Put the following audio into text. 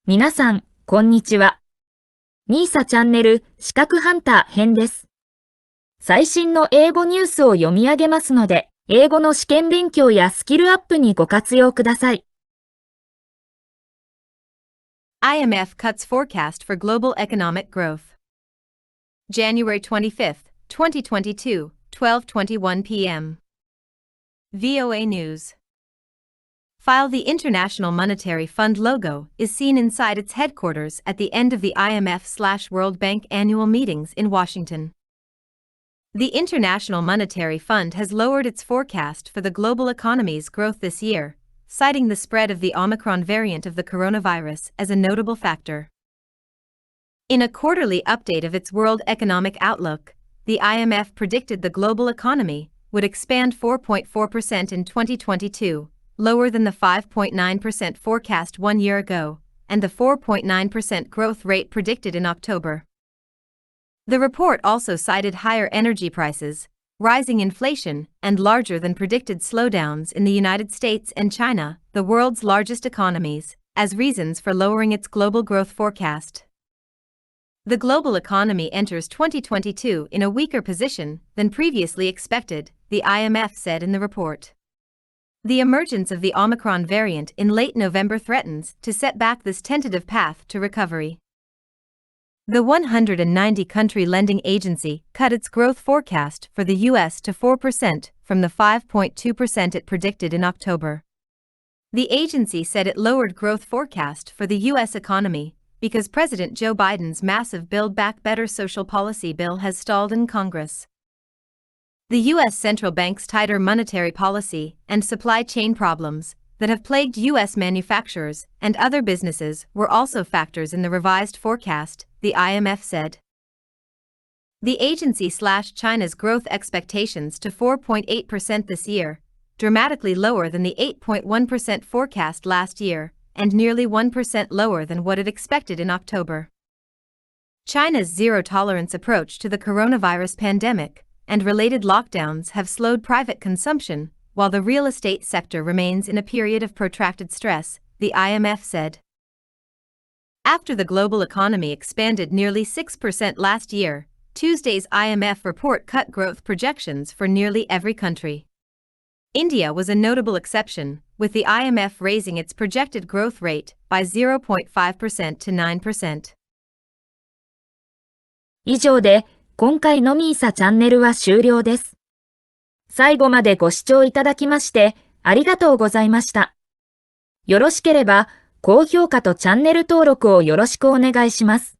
皆さん、こんにちは。みーさチャンネル資格ハンター編です。最新の英語ニュースを読み上げますので、英語の試験勉強やスキルアップにご活用ください。IMF cuts forecast for global economic growth. January 25th, 2022, 12:21 p.m. VOA News. While the International Monetary Fund logo is seen inside its headquarters at the end of the IMF/World Bank annual meetings in Washington. The International Monetary Fund has lowered its forecast for the global economy's growth this year, citing the spread of the Omicron variant of the coronavirus as a notable factor. In a quarterly update of its World Economic Outlook, the IMF predicted the global economy would expand 4.4% in 2022, lower than the 5.9% forecast 1 year ago, and the 4.9% growth rate predicted in October. The report also cited higher energy prices, rising inflation, and larger than predicted slowdowns in the United States and China, the world's largest economies, as reasons for lowering its global growth forecast. The global economy enters 2022 in a weaker position than previously expected, the IMF said in the report. The emergence of the Omicron variant in late November threatens to set back this tentative path to recovery. The 190-country lending agency cut its growth forecast for the U.S. to 4% from the 5.2% it predicted in October. The agency said it lowered growth forecast for the U.S. economy because President Joe Biden's massive Build Back Better social policy bill has stalled in Congress. The U.S. central bank's tighter monetary policy and supply chain problems that have plagued U.S. manufacturers and other businesses were also factors in the revised forecast, the IMF said. The agency slashed China's growth expectations to 4.8% this year, dramatically lower than the 8.1% forecast last year and nearly 1% lower than what it expected in October. China's zero-tolerance approach to the coronavirus pandemic and related lockdowns have slowed private consumption, while the real estate sector remains in a period of protracted stress, the IMF said. After the global economy expanded nearly 6% last year, Tuesday's IMF report cut growth projections for nearly every country. India was a notable exception, with the IMF raising its projected growth rate by 0.5% to 9%. 以上で、今回のみーさチャンネルは終了です。最後までご視聴いただきまして、ありがとうございました。よろしければ、高評価とチャンネル登録をよろしくお願いします。